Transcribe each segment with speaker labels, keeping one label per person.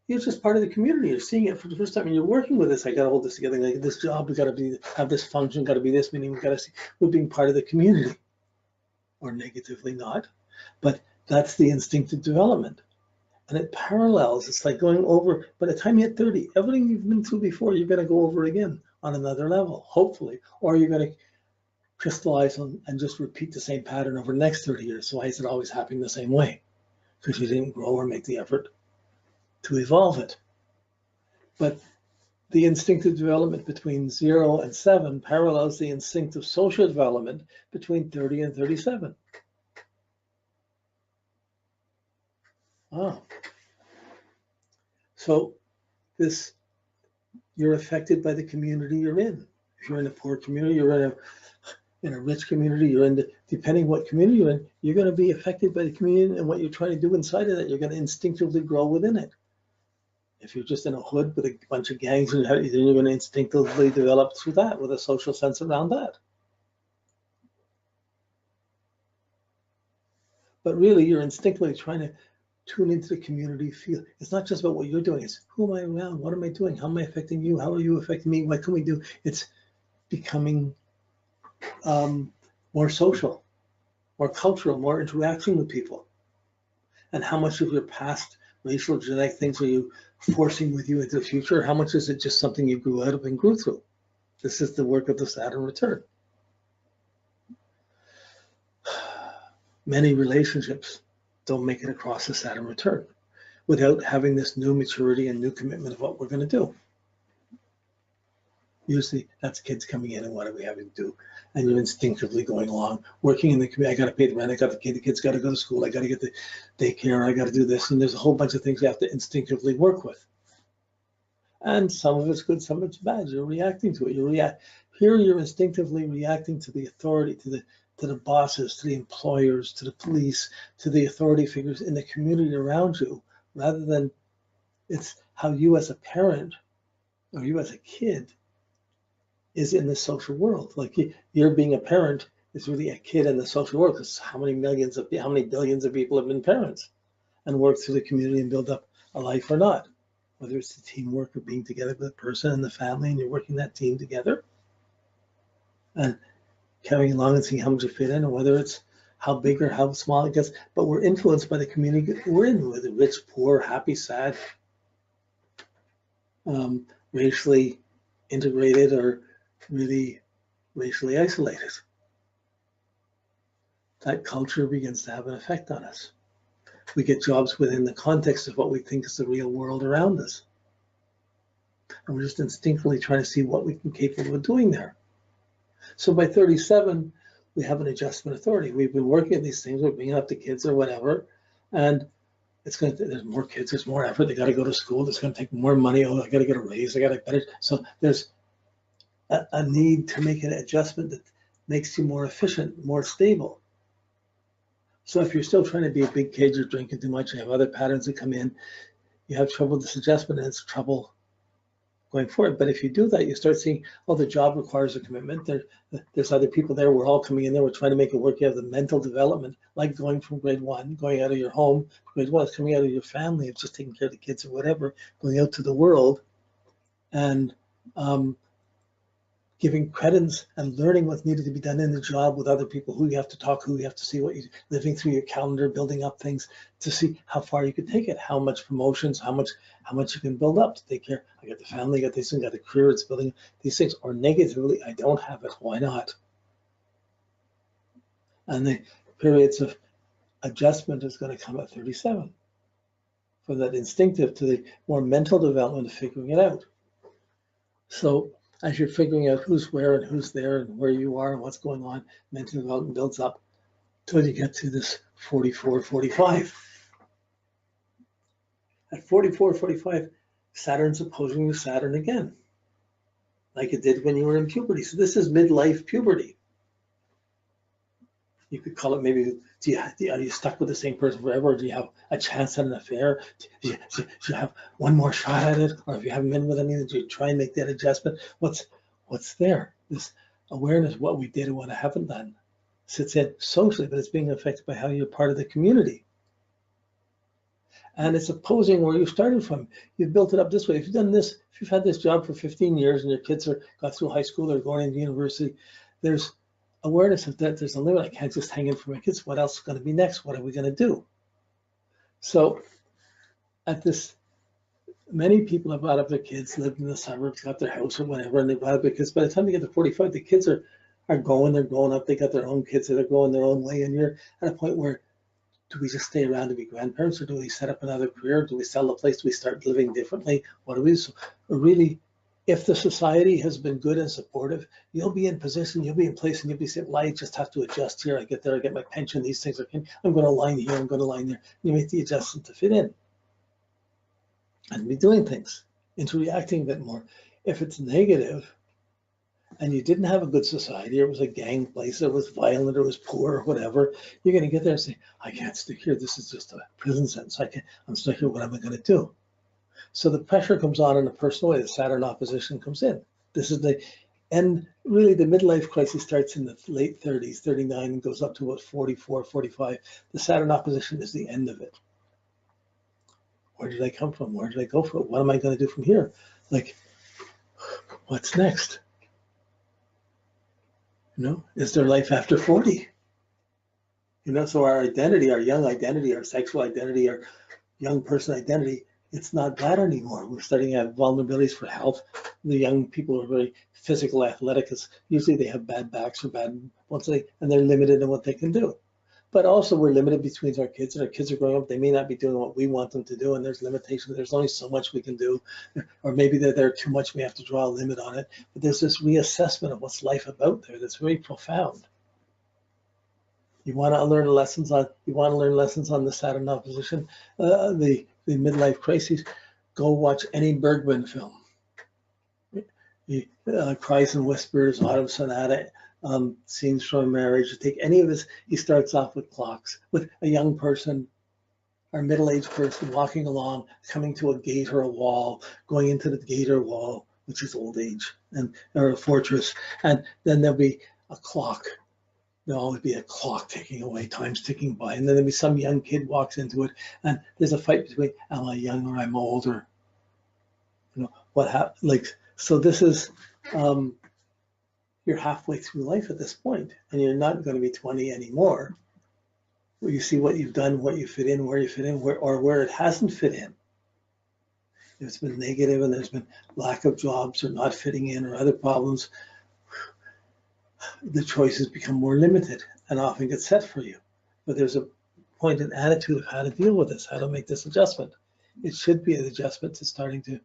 Speaker 1: You're just part of the community. You're seeing it for the first time, and you're working with this. I got to hold this together. Like this job, we got to have this function, got to be this meeting. We got to see we're being part of the community, or negatively not, but that's the instinctive development, and it parallels. It's like going over. By the time you hit 30, everything you've been through before, you're going to go over again on another level, hopefully, or you're going to crystallize and just repeat the same pattern over the next 30 years. So why is it always happening the same way? Because you didn't grow or make the effort to evolve it. But the instinctive development between 0 and 7 parallels the instinctive social development between 30 and 37. Oh. So you're affected by the community you're in. If you're in a poor community, you're in a rich community, depending what community you're in, you're going to be affected by the community and what you're trying to do inside of that. You're going to instinctively grow within it. If you're just in a hood with a bunch of gangs, then you're going to instinctively develop through that with a social sense around that. But really, you're instinctively trying to tune into the community feel. It's not just about what you're doing. It's who am I around? What am I doing? How am I affecting you? How are you affecting me? What can we do? It's becoming more social, more cultural, more interaction with people. And how much of your past racial genetic things are you forcing with you into the future? How much is it just something you grew out of and grew through? This is the work of the Saturn return. Many relationships don't make it across the Saturn return without having this new maturity and new commitment of what we're going to do. Usually that's kids coming in and what are we having to do? And you're instinctively going along, working in the community. I got to pay the rent. I got the kids got to go to school. I got to get the daycare. I got to do this. And there's a whole bunch of things you have to instinctively work with. And some of it's good, some of it's bad. You're reacting to it. Here you're instinctively reacting to the authority, to the bosses, to the employers, to the police, to the authority figures in the community around you, rather than it's how you as a parent or you as a kid is in the social world. Like you're being a parent is really a kid in the social world, because how many billions of people have been parents and worked through the community and build up a life or not, whether it's the teamwork of being together with a person and the family and you're working that team together and carrying along and seeing how much you fit in, or whether it's how big or how small it gets. But we're influenced by the community we're in, whether rich, poor, happy, sad, racially integrated, or really racially isolated. That culture begins to have an effect on us. We get jobs within the context of what we think is the real world around us. And we're just instinctively trying to see what we can be capable of doing there. So by 37, we have an adjustment authority. We've been working at these things, we're bringing up the kids or whatever, and there's more kids, there's more effort, they got to go to school, it's going to take more money, oh, I got to get a raise, I got to better. So there's a need to make an adjustment that makes you more efficient, more stable. So if you're still trying to be a big kid, you're drinking too much, you have other patterns that come in, you have trouble with this adjustment, and it's trouble going forward. But if you do that, you start seeing, oh, the job requires a commitment. There's other people there. We're all coming in there. We're trying to make it work. You have the mental development, like going from grade 1, going out of your home. Grade 1 is coming out of your family, of just taking care of the kids or whatever, going out to the world and giving credence and learning what's needed to be done in the job with other people, who you have to talk, who you have to see, what you're living through your calendar, building up things to see how far you can take it, how much promotions, how much you can build up to take care. I got the family, I got this, I got the career, it's building these things. Or negatively, I don't have it, why not? And the periods of adjustment is going to come at 37. From that instinctive to the more mental development of figuring it out. So as you're figuring out who's where and who's there and where you are and what's going on, mental development builds up till you get to this 44, 45. At 44, 45, Saturn's opposing the Saturn again, like it did when you were in puberty. So this is midlife puberty. You could call it maybe, are you stuck with the same person forever? Or do you have a chance at an affair? Do you have one more shot at it? Or if you haven't been with anyone, do you try and make that adjustment? What's there? This awareness of what we did and what I haven't done sits in socially, but it's being affected by how you're part of the community. And it's opposing where you started from. You've built it up this way. If you've done this, if you've had this job for 15 years and your kids are got through high school or going into university, there's awareness of that. There's a limit. I can't just hang in for my kids. What else is going to be next? What are we going to do? So at this, many people have brought up their kids, lived in the suburbs, got their house or whatever, and they brought up their kids. By the time they get to 45, the kids are going, they're growing up, they got their own kids, they're going their own way, and you're at a point where, do we just stay around to be grandparents, or do we set up another career? Do we sell the place? Do we start living differently? What do we do? So really, if the society has been good and supportive, you'll be in position, you'll be in place, and you'll be saying, well, I just have to adjust here. I get there, I get my pension, these things are, I'm going to line here, I'm going to line there. You make the adjustment to fit in and be doing things, into reacting a bit more. If it's negative, and you didn't have a good society, or it was a gang place, or it was violent, or it was poor, or whatever, you're going to get there and say, I can't stick here. This is just a prison sentence. I'm stuck here. What am I going to do? So the pressure comes on in a personal way. The Saturn opposition comes in. This is the end. Really, the midlife crisis starts in the late 30s, 39, and goes up to about 44, 45. The Saturn opposition is the end of it. Where did I come from? Where did I go from? What am I going to do from here? Like, what's next? Is there life after 40? So our identity, our young identity, our sexual identity, our young person identity, it's not that anymore. We're starting to have vulnerabilities for health. The young people are very physical, athletic. Usually they have bad backs or bad, and they're limited in what they can do. But also we're limited between our kids, and our kids are growing up. They may not be doing what we want them to do, and there's limitations. There's only so much we can do, or maybe they're too much. We have to draw a limit on it. But there's this reassessment of what's life about there that's very profound. You want to learn lessons on the Saturn opposition, the midlife crises. Go watch any Bergman film. Cries and Whispers, Autumn Sonata. Scenes from a Marriage. Take any of his, he starts off with clocks, with a young person or middle-aged person walking along, coming to a gate or a wall, going into the gate or wall, which is old age, or a fortress, and then there'll be a clock. There'll always be a clock ticking away, time's ticking by, and then there'll be some young kid walks into it, and there's a fight between, am I young or I'm older? What happened? Like, so this is, you're halfway through life at this point, and you're not going to be 20 anymore. Where you see what you've done, what you fit in, where you fit in, where it hasn't fit in. If it's been negative and there's been lack of jobs or not fitting in or other problems, the choices become more limited and often get set for you. But there's a point in attitude of how to deal with this, how to make this adjustment. It should be an adjustment to starting to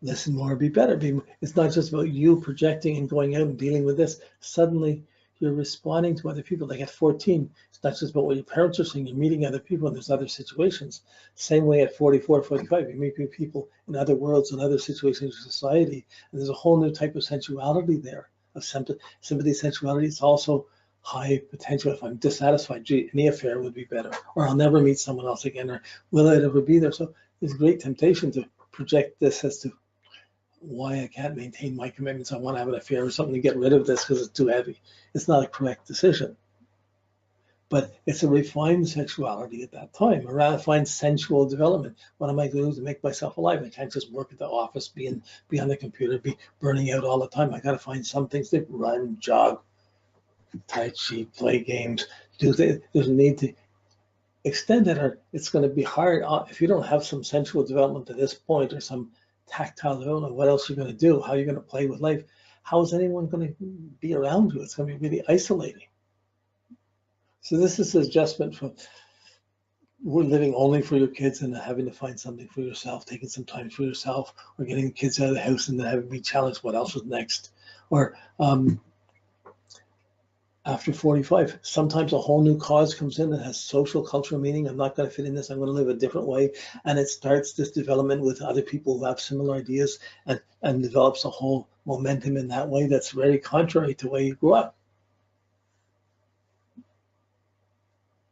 Speaker 1: listen more, be better. It's not just about you projecting and going out and dealing with this. Suddenly you're responding to other people. Like at 14, it's not just about what your parents are saying. You're meeting other people and there's other situations. Same way at 44, 45, you meet people in other worlds and other situations of society. And there's a whole new type of sensuality there, of sympathy, sensuality. It's also high potential. If I'm dissatisfied, gee, any affair would be better, or I'll never meet someone else again, or will it ever be there? So there's great temptation to project this as to why I can't maintain my commitments. I want to have an affair or something to get rid of this because it's too heavy. It's not a correct decision. But it's a refined sexuality at that time, a refined sensual development. What am I going to do to make myself alive? I can't just work at the office, be on the computer, be burning out all the time. I got to find some things to run, jog, tai chi, play games. There's a need to extend it, or it's going to be hard if you don't have some sensual development to this point, or some tactile development. What else are you going to do? How are you going to play with life? How is anyone going to be around you? It's going to be really isolating. So this is an adjustment from living only for your kids and having to find something for yourself, taking some time for yourself, or getting the kids out of the house and then having to be challenged what else is next. Or after 45, sometimes a whole new cause comes in that has social, cultural meaning. I'm not going to fit in this. I'm going to live a different way. And it starts this development with other people who have similar ideas, and develops a whole momentum in that way that's very contrary to the way you grew up.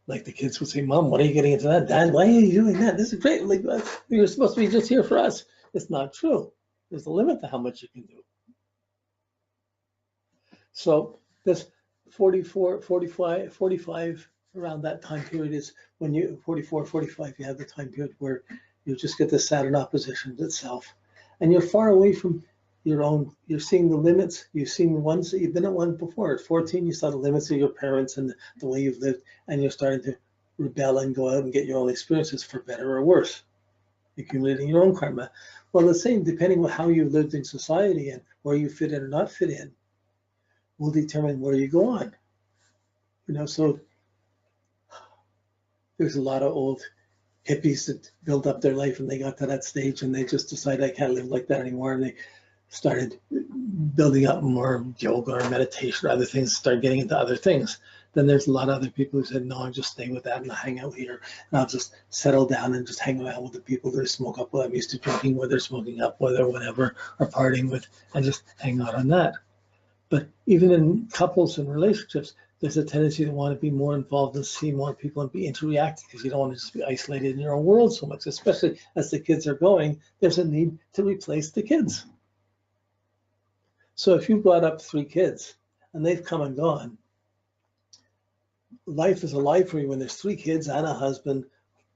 Speaker 1: Like the kids would say, Mom, what are you getting into that? Dad, why are you doing that? This is great. Like, you're supposed to be just here for us. It's not true. There's a limit to how much you can do. So this 44, 45, 45, around that time period is when you 44, 45, you have the time period where you just get the Saturn opposition itself, and you're far away from your own. You're seeing the limits. You've seen the ones that you've been at one before. At 14, you saw the limits of your parents and the way you've lived, and you're starting to rebel and go out and get your own experiences, for better or worse, accumulating your own karma. Well, the same, depending on how you've lived in society and where you fit in or not fit in, will determine where you go on. So there's a lot of old hippies that built up their life and they got to that stage and they just decided, I can't live like that anymore, and they started building up more yoga or meditation or other things, start getting into other things. Then there's a lot of other people who said, no, I'll just stay with that and I'll hang out here and I'll just settle down and just hang around with the people that smoke up what I'm used to drinking, whether smoking up, whether whatever, or partying with, and just hang out on that. But even in couples and relationships, there's a tendency to want to be more involved and see more people and be interactive, because you don't want to just be isolated in your own world so much, especially as the kids are going. There's a need to replace the kids. So if you brought up 3 kids and they've come and gone, life is alive for you when there's 3 kids and a husband,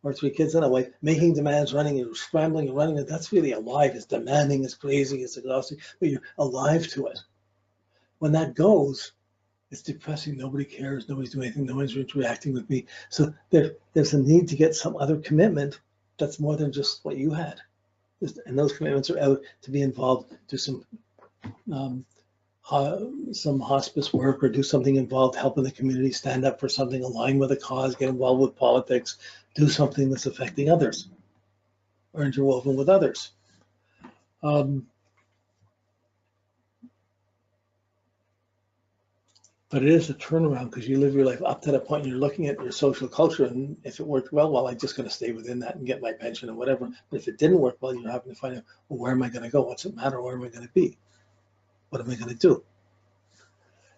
Speaker 1: or 3 kids and a wife, making demands, running and scrambling and running. That's really alive. It's demanding, it's crazy, it's exhausting, but you're alive to it. When that goes, it's depressing. Nobody cares. Nobody's doing anything. No one's interacting with me. So there's a need to get some other commitment that's more than just what you had. And those commitments are out to be involved, do some hospice work, or do something involved, helping the community, stand up for something, align with a cause, get involved with politics, do something that's affecting others or interwoven with others. But it is a turnaround, because you live your life up to that point and you're looking at your social culture, and if it worked well, I'm just going to stay within that and get my pension and whatever. But if it didn't work well, you're having to find out, well, where am I going to go? What's it matter? Where am I going to be? What am I going to do?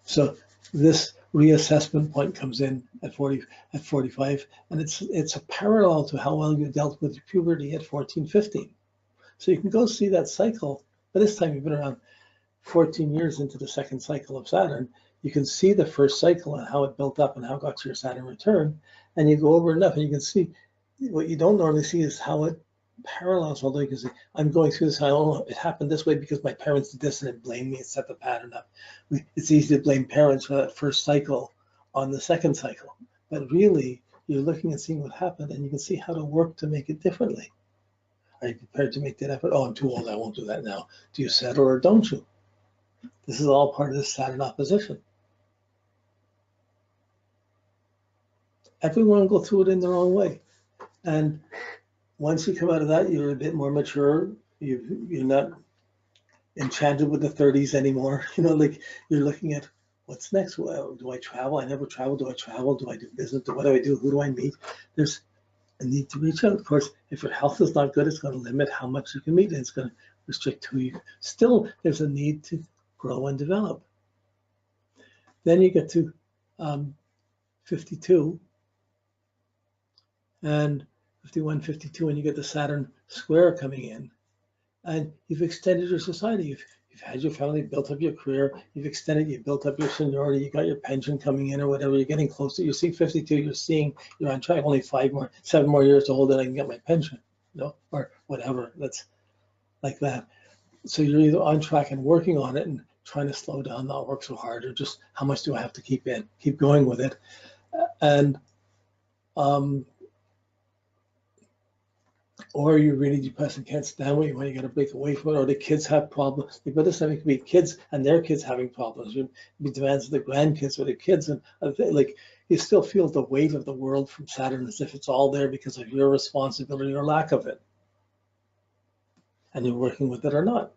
Speaker 1: So this reassessment point comes in at 45, and it's a parallel to how well you dealt with puberty at 14, 15. So you can go see that cycle. By this time, you've been around 14 years into the second cycle of Saturn. You can see the first cycle and how it built up and how it got to your Saturn return. And you go over enough and you can see what you don't normally see is how it parallels. Although you can see, I'm going through this, I don't know, it happened this way because my parents did this and it blamed me, it set the pattern up. It's easy to blame parents for that first cycle on the second cycle. But really, you're looking and seeing what happened, and you can see how to work to make it differently. Are you prepared to make that effort? Oh, I'm too old, I won't do that now. Do you settle or don't you? This is all part of this Saturn opposition. Everyone will go through it in their own way. And once you come out of that, you're a bit more mature. You're not enchanted with the 30s anymore. Like you're looking at what's next. Well, do I travel? I never travel. Do I travel? Do I do business? What do I do? Who do I meet? There's a need to reach out. Of course, if your health is not good, it's going to limit how much you can meet, and it's going to restrict who you. Still, there's a need to grow and develop. Then you get to 52 and 51, 52, and you get the Saturn square coming in, and you've extended your society. You've had your family, built up your career, you've extended, you've built up your seniority, you got your pension coming in or whatever, you're getting closer. You see 52, you're seeing you're on track, only 7 more years to hold it, I can get my pension, or whatever. That's like that. So you're either on track and working on it and trying to slow down, not work so hard, or just how much do I have to keep going with it. And or you're really depressed and can't stand what you want, you got to break away from it, or the kids have problems. Like by this time, it could be kids and their kids having problems. It could be demands of the grandkids or the kids, and like you still feel the weight of the world from Saturn as if it's all there because of your responsibility or lack of it, and you're working with it or not.